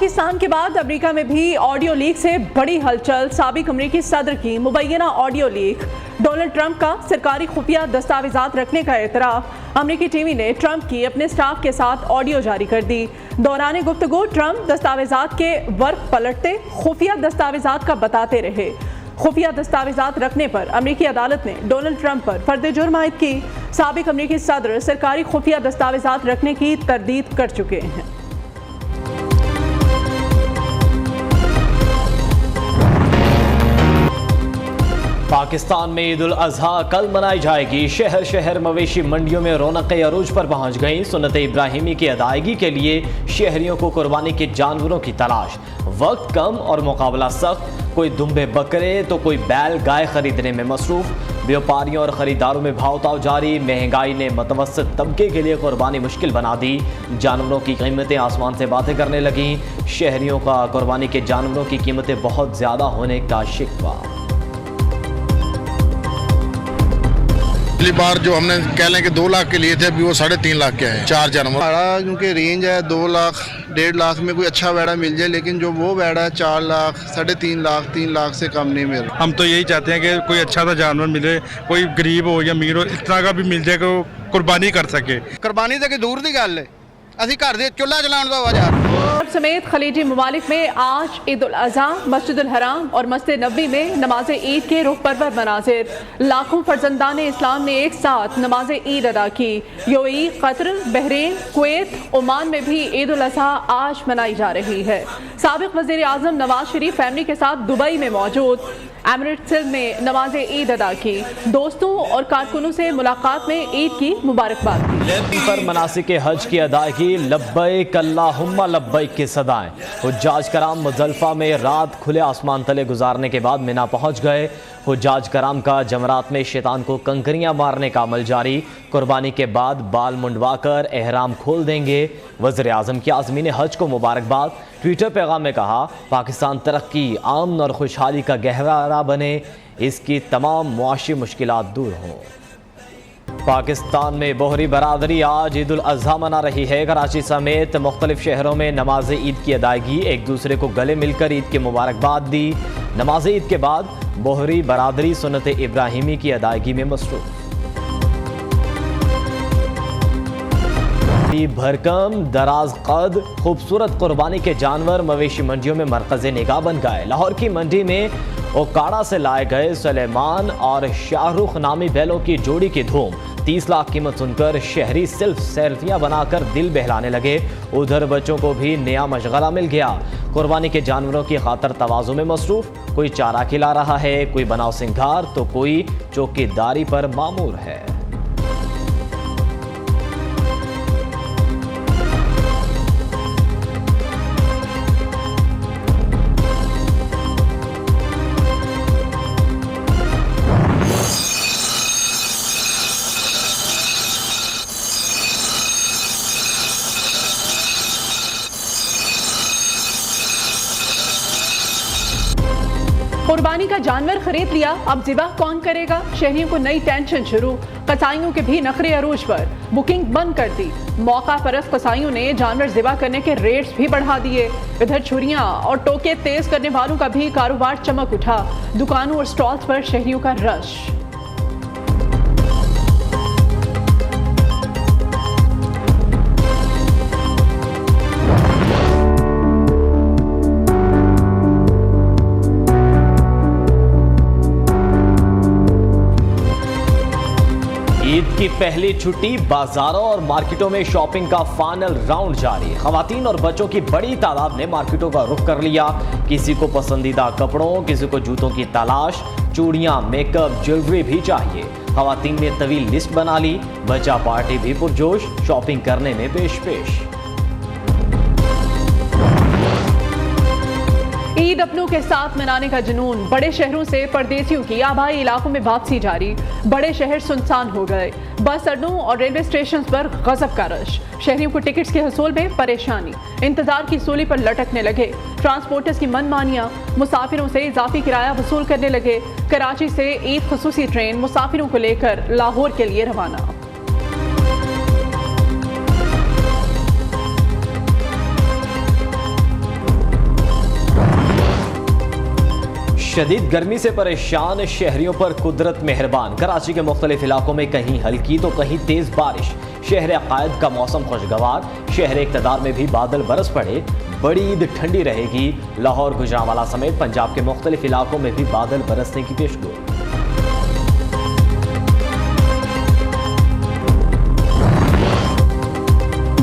पाकिस्तान के बाद अमेरिका में भी ऑडियो लीक से बड़ी हलचल। साबिक अमेरिकी सदर की मुबैना ऑडियो लीक, डोनाल्ड ट्रंप का सरकारी खुफिया दस्तावेजात रखने का एतराफ़। अमेरिकी टीवी ने ट्रंप की अपने स्टाफ के साथ ऑडियो जारी कर दी। दौरान गुफ्तगू ट्रंप दस्तावेजात के वर्क पलटते खुफिया दस्तावेजात का बताते रहे। खुफिया दस्तावेजात रखने पर अमेरिकी अदालत ने डोनाल्ड ट्रंप पर फर्द जुर्म आयद की। साबिक अमेरिकी सदर सरकारी खुफिया दस्तावेजात रखने की तरदीद कर चुके हैं। पाकिस्तान में ईद उल अजहा कल मनाई जाएगी। शहर शहर मवेशी मंडियों में रौनकें अरूज पर पहुंच गईं। सुन्नत इब्राहिमी की अदायगी के लिए शहरियों को कुर्बानी के जानवरों की तलाश। वक्त कम और मुकाबला सख्त। कोई दुम्बे बकरे तो कोई बैल गाय खरीदने में मसरूफ। व्यापारियों और खरीदारों में भाव ताव जारी। महंगाई ने मुतवस्सित तबके के लिए कुर्बानी मुश्किल बना दी। जानवरों की कीमतें आसमान से बातें करने लगीं। शहरियों का कुर्बानी के जानवरों की कीमतें बहुत ज़्यादा होने का शिकवा। पिछली बार जो हमने कह लें कि 2 लाख के लिए थे, अभी वो 3.5 लाख के हैं 4 जानवर। हमारा क्योंकि रेंज है 2 लाख 1.5 लाख में कोई अच्छा वेड़ा मिल जाए, लेकिन जो वो वेड़ा है 4 लाख 3.5 लाख 3 लाख से कम नहीं मिल रहा। हम तो यही चाहते हैं कि कोई अच्छा सा जानवर मिले, कोई गरीब हो या अमीर हो, इतना का भी मिल जाए कि वो कुर्बानी कर सके। कुर्बानी तो दूर की गल है, असी घर से चूल्हा चलाने दो आवाज़ समेत खलीजी ममालिक में आज ईद उल अज़हा मस्जिद उल हराम और मस्जिद नबी में नमाज ईद के रुख पर मनाजिर। लाखों फर्जंदान इस्लाम ने एक साथ नमाज ईद अदा की। UAE, Qatar, Bahrain, Kuwait, Oman में भी ईद उल अज़हा आज मनाई जा रही है। साबिक वज़ीर आज़म नवाज शरीफ फैमिली के साथ दुबई में मौजूद। एमिरेट्स में नमाज ईद अदा की। दोस्तों और कारकुनों से मुलाकात में ईद की मुबारकबाद दी। पर मनासिक हज की अदायगी, लब्बैक अल्लाहुम्मा लब्बैक की सदाएं। हुज्जाज कराम मुज़दलिफ़ा में रात खुले आसमान तले गुजारने के बाद मिना पहुंच गए। हुज्जाज कराम का जमरात में शैतान को कंकरियां मारने का अमल जारी। कुर्बानी के बाद बाल मुंडवा कर एहराम खोल देंगे। वज़ीर आज़म की आज़मीन हज को मुबारकबाद। ट्विटर पैगाम में कहा, पाकिस्तान तरक्की, अमन और खुशहाली का गहवारा बने, इसकी तमाम मुआशी मुश्किलात दूर हों। पाकिस्तान में बोहरी बरादरी आज ईद उल अज़हा मना रही है। कराची समेत मुख्तलिफ शहरों में नमाज ईद की अदायगी, एक दूसरे को गले मिलकर ईद की मुबारकबाद दी। नमाज ईद के बाद बोहरी बरादरी सुन्नत इब्राहिमी की अदायगी में मसरूफ। भरकम दराज कद खूबसूरत कुर्बानी के जानवर मवेशी मंडियों में मरकज़ निगाह बन गए। लाहौर की मंडी में ओकाड़ा से लाए गए सुलेमान और शाहरुख नामी बैलों की जोड़ी की धूम। 30 लाख कीमत सुनकर शहरी सिर्फ सेल्फियां बनाकर दिल बहलाने लगे। उधर बच्चों को भी नया मशगला मिल गया। कुर्बानी के जानवरों की खातर तवाज़ु में मसरूफ। कोई चारा खिला रहा है, कोई बनाव सिंगार तो कोई चौकीदारी पर मामूर है। कुर्बानी का जानवर खरीद लिया, अब ज़िबा कौन करेगा? शहरियों को नई टेंशन शुरू। कसाईयों के भी नखरे अरूज पर, बुकिंग बंद कर दी। मौका परस्त कसाईयों ने जानवर ज़िबा करने के रेट्स भी बढ़ा दिए। इधर छुरियां और टोके तेज करने वालों का भी कारोबार चमक उठा। दुकानों और स्टॉल्स पर शहरियों का रश। ईद की पहली छुट्टी, बाजारों और मार्केटों में शॉपिंग का फाइनल राउंड जारी। खवातीन और बच्चों की बड़ी तादाद ने मार्केटों का रुख कर लिया। किसी को पसंदीदा कपड़ों, किसी को जूतों की तलाश, चूड़ियां, मेकअप, ज्वेलरी भी चाहिए। खवातीन ने तवील लिस्ट बना ली। बच्चा पार्टी भी पुरजोश, शॉपिंग करने में पेश। ईद अपनों के साथ मनाने का जुनून। बड़े शहरों से परदेसियों की आबाई इलाकों में वापसी जारी। बड़े शहर सुनसान हो गए। बस अड्डों और रेलवे स्टेशन पर गजब का रश। शहरियों को टिकट्स के हसूल में परेशानी। इंतजार की सूली पर लटकने लगे। ट्रांसपोर्टर्स की मनमानियां। मुसाफिरों से इजाफी किराया वसूल करने लगे। कराची से ईद खुसूसी ट्रेन मुसाफिरों को लेकर लाहौर के लिए रवाना। शदीद गर्मी से परेशान शहरियों पर कुदरत मेहरबान। कराची के मुख्तलिफ इलाकों में कहीं हल्की तो कहीं तेज बारिश। शहर अकायद का मौसम खुशगवार। शहर इक़्तिदार में भी बादल बरस पड़े। बड़ी ईद ठंडी रहेगी। लाहौर, गुजरांवाला समेत पंजाब के मुख्तलिफ इलाकों में भी बादल बरसने की पेशगोई।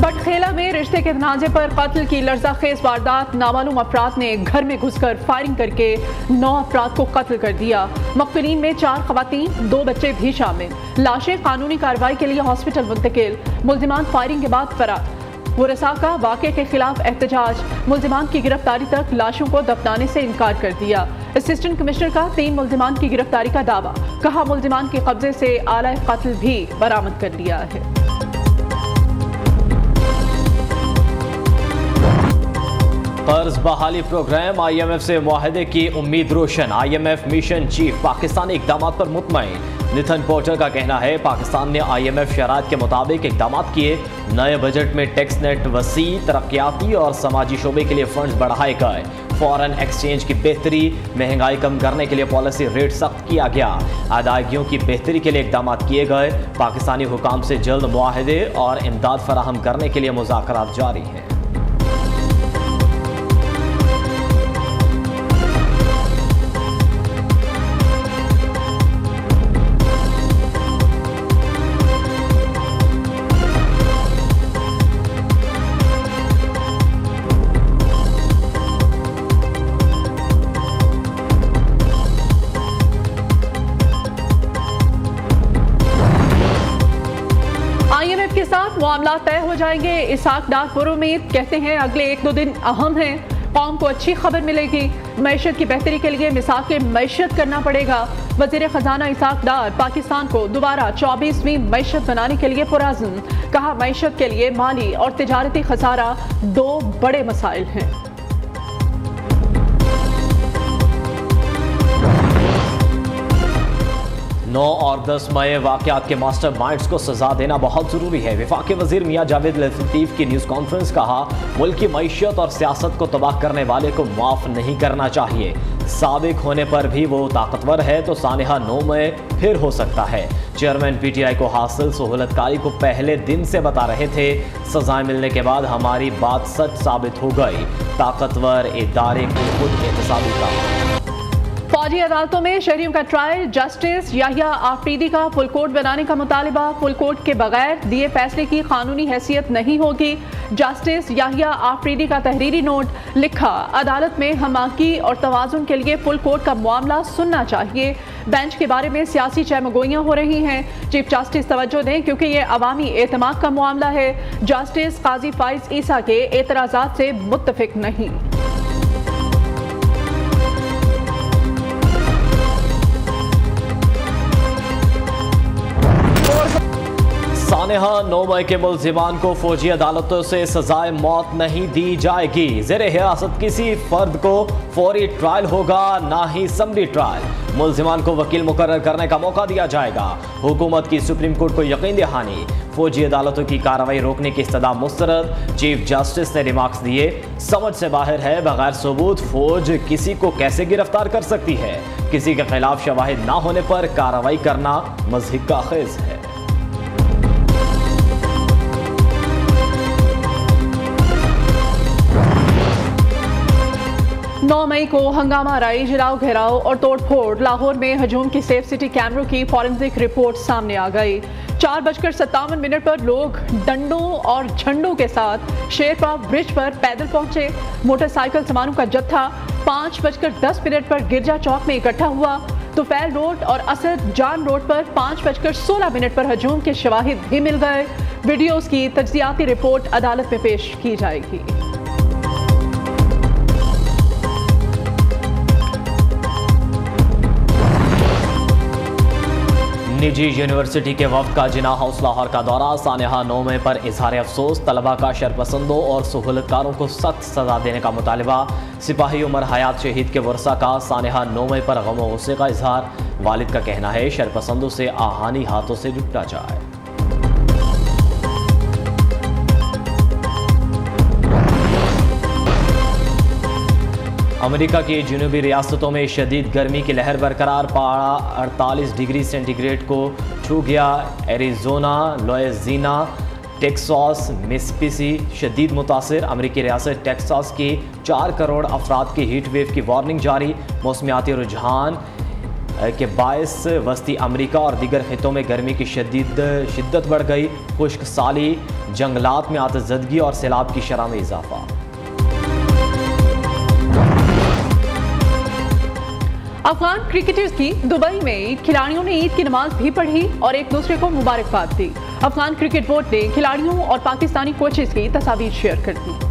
बटखेला में रिश्ते के तनाज़े पर कत्ल की लर्ज़ाखेज़ वारदात। नामालूम अफराद ने घर में घुसकर फायरिंग करके 9 अफराद को कत्ल कर दिया। मक़तूलीन में 4 ख़वातीन, 2 बच्चे भी शामिल। लाशें कानूनी कार्रवाई के लिए हॉस्पिटल मुंतकिल। मुल्ज़िमान फायरिंग के बाद फरार। वरसा का वाक़े के खिलाफ एहतजाज। मुल्ज़िमान की गिरफ्तारी तक लाशों को दफनाने से इनकार कर दिया। असिस्टेंट कमिश्नर का 3 मुल्ज़िमान की गिरफ्तारी का दावा। कहा मुल्ज़िमान के कब्जे से आला कत्ल भी बरामद कर लिया है। कर्ज बहाली प्रोग्राम, IMF से मुआहदे की उम्मीद रोशन। IMF मिशन चीफ पाकिस्तानी इक़दामात पर मुतमईन। निथन पोर्टर का कहना है पाकिस्तान ने IMF शराइत के मुताबिक इक़दामात किए। नए बजट में टैक्स नेट वसी, तरक्याती और समाजी शोबे के लिए फंड्स बढ़ाए गए। फॉरेन एक्सचेंज की बेहतरी, महंगाई कम करने के लिए पॉलिसी रेट सख्त किया गया। अदायगियों की बेहतरी के लिए इक़दामात किए गए। पाकिस्तानी हुकाम से जल्द मुआहदे और इमदाद फराहम करने के लिए मुज़ाकरात जारी हैं। IMF के साथ मामला तय हो जाएंगे। इसाक डार पुरुमीद कहते हैं अगले 1-2 दिन अहम हैं। कौम को अच्छी खबर मिलेगी। मैशत की बेहतरी के लिए मिसाक मैशत करना पड़ेगा। वज़ीर ख़जाना इसाक डार पाकिस्तान को दोबारा 24वीं मैशत बनाने के लिए पुरअज़्म। कहा मैशत के लिए माली और तिजारती खसारा 2 बड़े मसाइल हैं। 9 और 10 मई वाक़यात के मास्टर माइंड्स को सजा देना बहुत ज़रूरी है। वफाकी वज़ीर मियाँ जावेद लतीफ़ की न्यूज़ कॉन्फ्रेंस। कहा मुल्क की मईशत और सियासत को तबाह करने वाले को माफ़ नहीं करना चाहिए। साबिक होने पर भी वो ताकतवर है तो सानिहा 9 मई फिर हो सकता है। चेयरमैन PTI को हासिल सहूलतकारी को पहले दिन से बता रहे थे। सजाएं मिलने के बाद हमारी बात सच साबित हो गई। ताकतवर इदारे को खुद एहतसाबी का। फौजी अदालतों में शहरियों का ट्रायल। जस्टिस याहिया आफरीदी का फुल कोर्ट बनाने का मुतालिबा। फुल कोर्ट के बगैर दिए फैसले की कानूनी हैसियत नहीं होगी। जस्टिस याहिया आफरीदी का तहरीरी नोट। लिखा अदालत में हमाकी और तवाज़ुन के लिए फुल कोर्ट का मामला सुनना चाहिए। बेंच के बारे में सियासी चहमगोइयाँ हो रही हैं। चीफ जस्टिस तवज्जो दें क्योंकि ये अवामी एतमाद का मामला है। जस्टिस काजी फाइज ईसा के एतराज़ात से मुत्तफिक नहीं। सानिहा 9 मई के मुल्जिमान को फौजी अदालतों से सजाए मौत नहीं दी जाएगी। ज़ेरे हिरासत किसी फर्द को फौरी ट्रायल होगा, ना ही समरी ट्रायल। मुल्जिमान को वकील मुकर्रर करने का मौका दिया जाएगा। हुकूमत की सुप्रीम कोर्ट को यकीन दहानी। फौजी अदालतों की कार्रवाई रोकने की इस्तदा मुस्तरद। चीफ जस्टिस ने रिमार्क्स दिए समझ से बाहर है बगैर सबूत फौज किसी को कैसे गिरफ्तार कर सकती है। किसी के खिलाफ शवाहिद ना होने पर कार्रवाई करना मज़हिक का खेज है। 9 मई को हंगामा राई, जलाओ, घेराव और तोड़फोड़। लाहौर में हजूम की सेफ सिटी कैमरों की फॉरेंसिक रिपोर्ट सामने आ गई। 4:57 पर लोग डंडों और झंडों के साथ शेरपा ब्रिज पर पैदल पहुंचे। मोटरसाइकिल सामानों का जत्था 5:10 पर गिरजा चौक में इकट्ठा हुआ। तुफैल रोड और असद जान रोड पर 5:16 पर हजूम के शवाहिद भी मिल गए। वीडियोस की तज्जियाती रिपोर्ट अदालत में पेश की जाएगी। निजी यूनिवर्सिटी के वफ्द का जिना हाउस लाहौर का दौरा। सानिहा 9 मई पर इजहार अफसोस। तलबा का शरपसंदों और सहूलतकारों को सख्त सजा देने का मुतालिबा। सिपाही उमर हयात शहीद के वर्सा का सानिहा 9 मई पर गम और गुस्से का इजहार। वालिद का कहना है शरपसंदों से आहानी हाथों से निपटा जाए। अमेरिका की जनूबी रियासतों में शदीद गर्मी की लहर बरकरार, पारा 48 डिग्री सेंटीग्रेड को छू गया। एरिजोना, लुइसियाना, टेक्सास, मिसिसिपी शदीद मुतासिर। अमेरिकी रियासत टेक्सास की 4 करोड़ अफराद की हीट वेव की वार्निंग जारी। मौसमियाती रुझान के बायस वस्ती अमेरिका और दीगर खितों में गर्मी की शिद्दत बढ़ गई। खुश्क साली, जंगलात में आतशज़दगी और सैलाब की शरह में इजाफा। अफगान क्रिकेटर्स की दुबई में खिलाड़ियों ने ईद की नमाज भी पढ़ी और एक दूसरे को मुबारकबाद दी। अफगान क्रिकेट बोर्ड ने खिलाड़ियों और पाकिस्तानी कोचेस की तस्वीर शेयर कर दी।